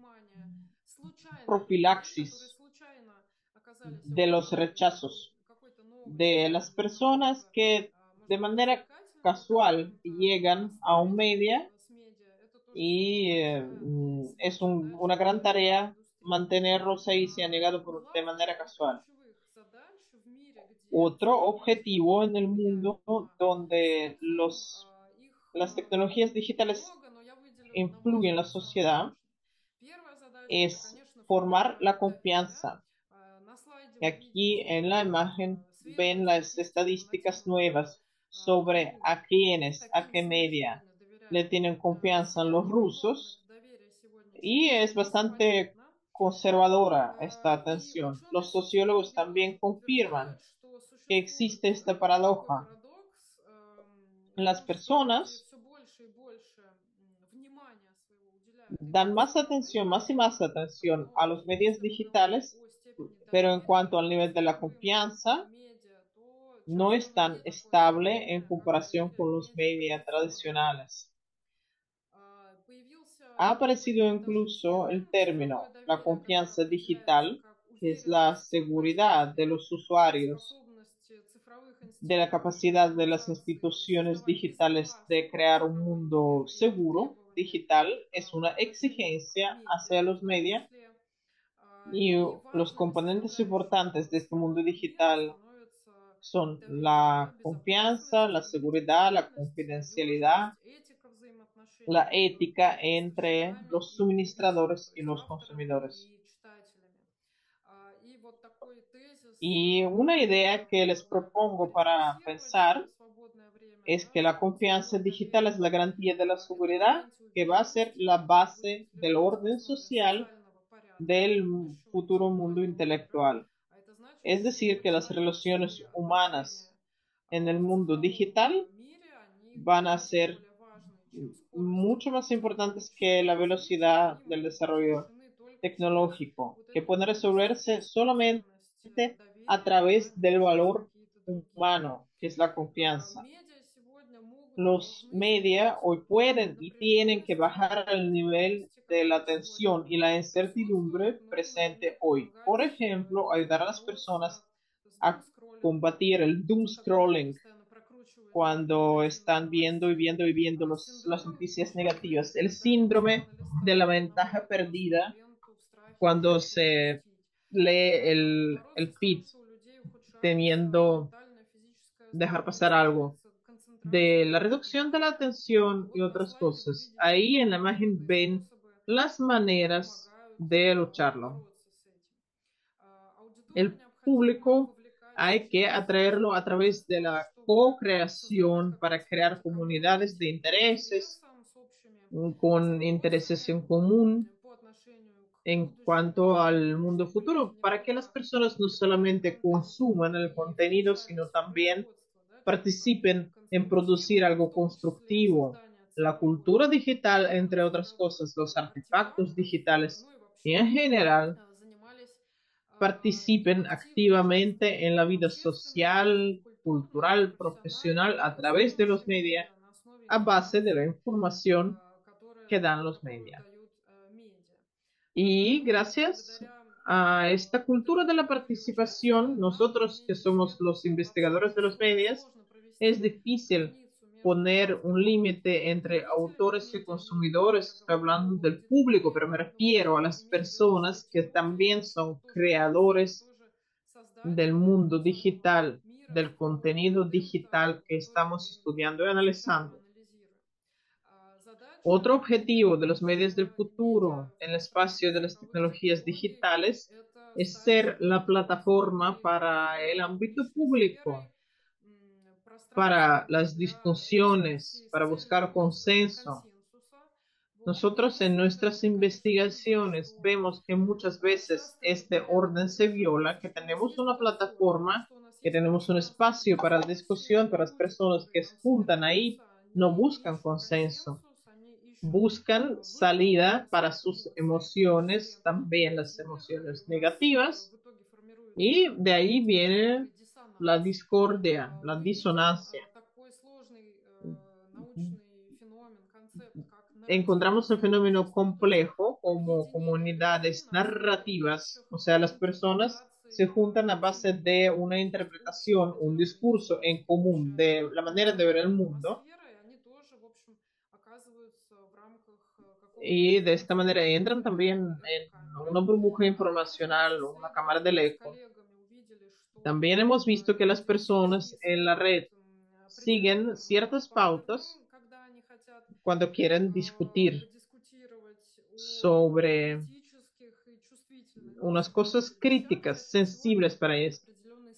profilaxis de los rechazos de las personas que de manera casual llegan a un media y es una gran tarea mantenerlos ahí, se ha negado de manera casual. Otro objetivo en el mundo donde las tecnologías digitales influyen en la sociedad es formar la confianza. Y aquí en la imagen ven las estadísticas nuevas sobre a quiénes, a qué media le tienen confianza en los rusos y es bastante conservadora esta atención. Los sociólogos también confirman que existe esta paradoja. Las personas dan más atención, más y más atención a los medios digitales, pero en cuanto al nivel de la confianza, no es tan estable en comparación con los medios tradicionales. Ha aparecido incluso el término la confianza digital, que es la seguridad de los usuarios, de la capacidad de las instituciones digitales de crear un mundo seguro digital, es una exigencia hacia los medios y los componentes importantes de este mundo digital son la confianza, la seguridad, la confidencialidad, la ética entre los suministradores y los consumidores. Y una idea que les propongo para pensar es que la confianza digital es la garantía de la seguridad que va a ser la base del orden social del futuro mundo intelectual. Es decir, que las relaciones humanas en el mundo digital van a ser mucho más importantes que la velocidad del desarrollo tecnológico, que pueden resolverse solamente a través del valor humano, que es la confianza. Los media hoy pueden y tienen que bajar el nivel de la tensión y la incertidumbre presente hoy. Por ejemplo, ayudar a las personas a combatir el doom scrolling cuando están viendo y viendo y viendo las noticias negativas. El síndrome de la ventaja perdida cuando se lee el feed temiendo dejar pasar algo. De la reducción de la atención y otras cosas. Ahí en la imagen ven las maneras de lucharlo. El público hay que atraerlo a través de la co-creación para crear comunidades de intereses con intereses en común en cuanto al mundo futuro, para que las personas no solamente consuman el contenido, sino también participen en producir algo constructivo. La cultura digital, entre otras cosas, los artefactos digitales y en general participen activamente en la vida social, cultural, profesional a través de los medios a base de la información que dan los medios. Y gracias a esta cultura de la participación, nosotros que somos los investigadores de los medios, es difícil poner un límite entre autores y consumidores. Estoy hablando del público, pero me refiero a las personas que también son creadores del mundo digital, del contenido digital que estamos estudiando y analizando. Otro objetivo de los medios del futuro en el espacio de las tecnologías digitales es ser la plataforma para el ámbito público, para las discusiones, para buscar consenso. Nosotros en nuestras investigaciones vemos que muchas veces este orden se viola, que tenemos una plataforma, que tenemos un espacio para discusión, para las personas que se juntan ahí, no buscan consenso, buscan salida para sus emociones, también las emociones negativas, y de ahí viene la discordia, la disonancia. Encontramos un fenómeno complejo como comunidades narrativas, o sea, las personas se juntan a base de una interpretación, un discurso en común de la manera de ver el mundo y de esta manera entran también en una burbuja informacional o una cámara del eco. También hemos visto que las personas en la red siguen ciertas pautas cuando quieren discutir sobre unas cosas críticas, sensibles para ellos.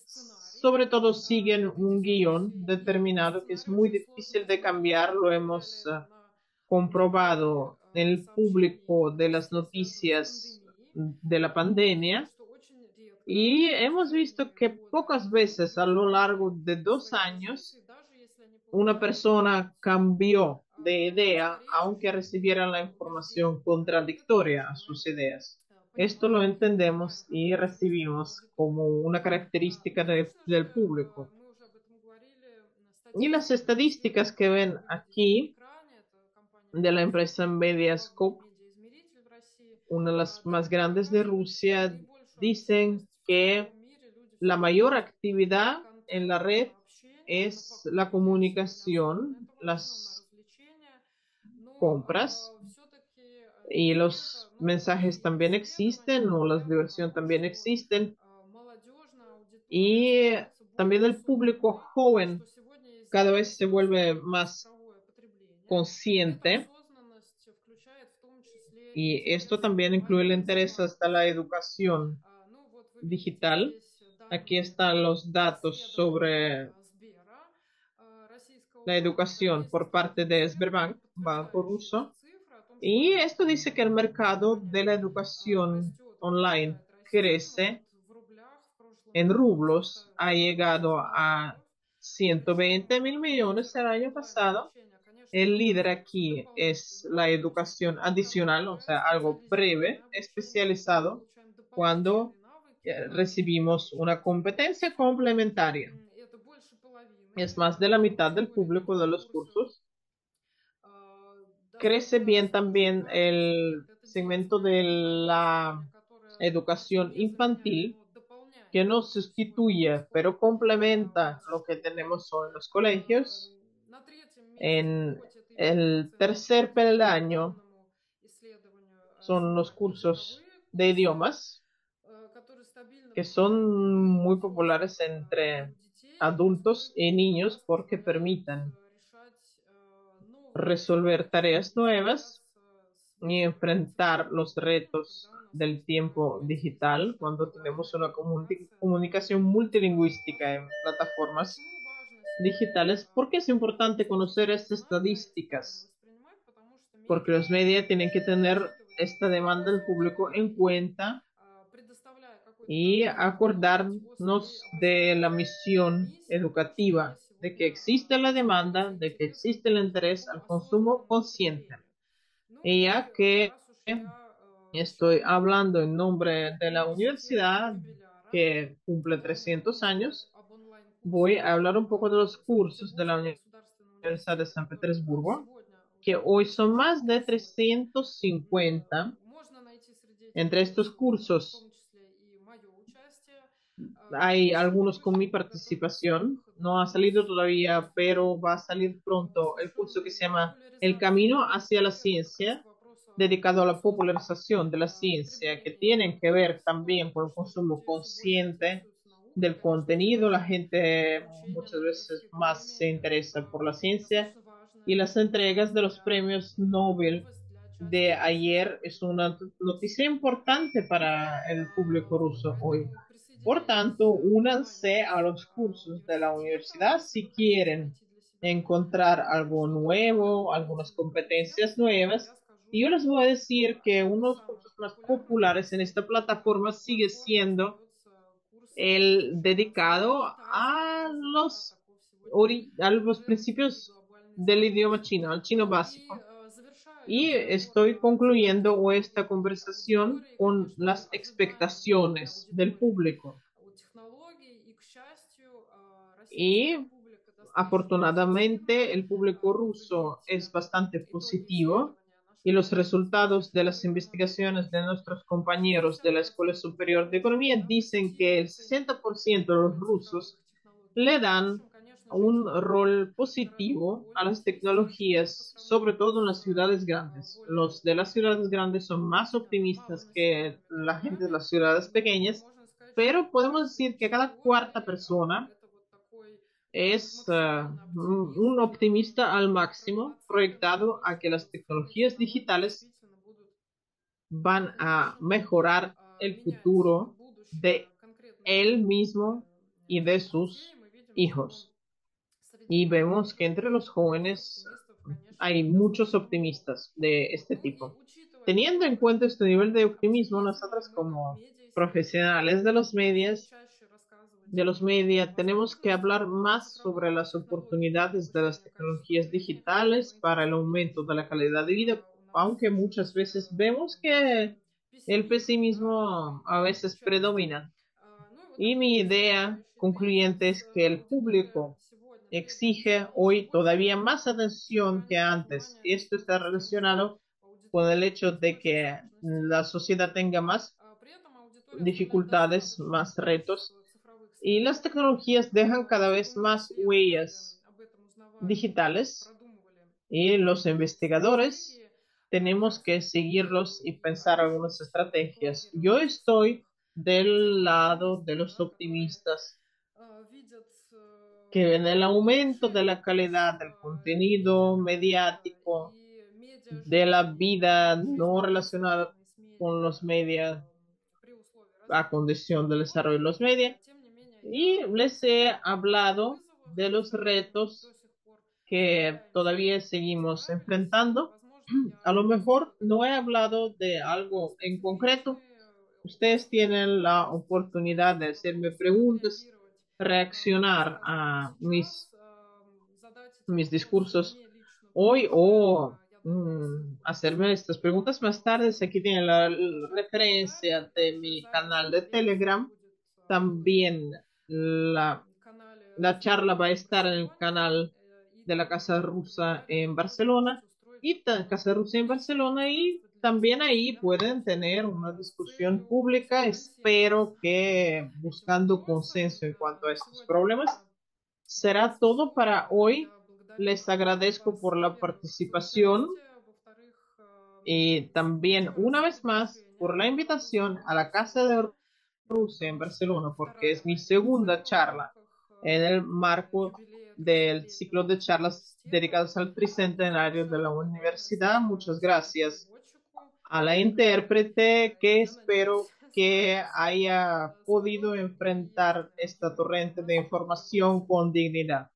Sobre todo siguen un guión determinado que es muy difícil de cambiar. Lo hemos comprobado en el público de las noticias de la pandemia y hemos visto que pocas veces a lo largo de 2 años una persona cambió de idea aunque recibiera la información contradictoria a sus ideas. Esto lo entendemos y recibimos como una característica del público. Y las estadísticas que ven aquí de la empresa Mediascope, una de las más grandes de Rusia, dicen que la mayor actividad en la red es la comunicación, las compras y los mensajes también existen o las diversión también existen y también el público joven cada vez se vuelve más consciente y esto también incluye el interés hasta la educación digital. Aquí están los datos sobre la educación por parte de Sberbank, Banco Ruso. Y esto dice que el mercado de la educación online crece en rublos, ha llegado a 120.000 millones el año pasado. El líder aquí es la educación adicional, o sea, algo breve, especializado, cuando recibimos una competencia complementaria. Es más de la mitad del público de los cursos. Crece bien también el segmento de la educación infantil, que no sustituye, pero complementa lo que tenemos hoy en los colegios. En el tercer peldaño son los cursos de idiomas, que son muy populares entre adultos y niños porque permiten resolver tareas nuevas y enfrentar los retos del tiempo digital cuando tenemos una comunicación multilingüística en plataformas digitales. ¿Por qué es importante conocer estas estadísticas? Porque los medios tienen que tener esta demanda del público en cuenta y acordarnos de la misión educativa, de que existe la demanda, de que existe el interés al consumo consciente. Y ya que estoy hablando en nombre de la universidad que cumple 300 años, voy a hablar un poco de los cursos de la Universidad de San Petersburgo, que hoy son más de 350. Entre estos cursos hay algunos con mi participación. No ha salido todavía, pero va a salir pronto el curso que se llama El Camino hacia la Ciencia, dedicado a la popularización de la ciencia, que tienen que ver también con el consumo consciente del contenido. La gente muchas veces más se interesa por la ciencia y las entregas de los premios Nobel de ayer es una noticia importante para el público ruso hoy. Por tanto, únanse a los cursos de la universidad si quieren encontrar algo nuevo, algunas competencias nuevas. Y yo les voy a decir que uno de los cursos más populares en esta plataforma sigue siendo el dedicado a los principios del idioma chino, al chino básico. Y estoy concluyendo esta conversación con las expectaciones del público. Y afortunadamente el público ruso es bastante positivo y los resultados de las investigaciones de nuestros compañeros de la Escuela Superior de Economía dicen que el 60% de los rusos le dan un rol positivo a las tecnologías, sobre todo en las ciudades grandes. Los de las ciudades grandes son más optimistas que la gente de las ciudades pequeñas, pero podemos decir que cada cuarta persona es un optimista al máximo, proyectado a que las tecnologías digitales van a mejorar el futuro de él mismo y de sus hijos. Y vemos que entre los jóvenes hay muchos optimistas de este tipo. Teniendo en cuenta este nivel de optimismo, nosotros como profesionales de los media, tenemos que hablar más sobre las oportunidades de las tecnologías digitales para el aumento de la calidad de vida, aunque muchas veces vemos que el pesimismo a veces predomina. Y mi idea concluyente es que el público exige hoy todavía más atención que antes. Esto está relacionado con el hecho de que la sociedad tenga más dificultades, más retos, y las tecnologías dejan cada vez más huellas digitales y los investigadores tenemos que seguirlos y pensar algunas estrategias. Yo estoy del lado de los optimistas que en el aumento de la calidad del contenido mediático, de la vida no relacionada con los medios, a condición del desarrollo de los medios, y les he hablado de los retos que todavía seguimos enfrentando. A lo mejor no he hablado de algo en concreto. Ustedes tienen la oportunidad de hacerme preguntas, reaccionar a mis discursos hoy o hacerme estas preguntas más tarde. Aquí tienen la referencia de mi canal de Telegram. También la charla va a estar en el canal de la Casa Rusa en Barcelona y Casa Rusa en Barcelona y también ahí pueden tener una discusión pública. Espero que buscando consenso en cuanto a estos problemas. Será todo para hoy. Les agradezco por la participación y también una vez más por la invitación a la Casa de Rusia en Barcelona, porque es mi segunda charla en el marco del ciclo de charlas dedicadas al tricentenario de la universidad. Muchas gracias a la intérprete que espero que haya podido enfrentar esta torrente de información con dignidad.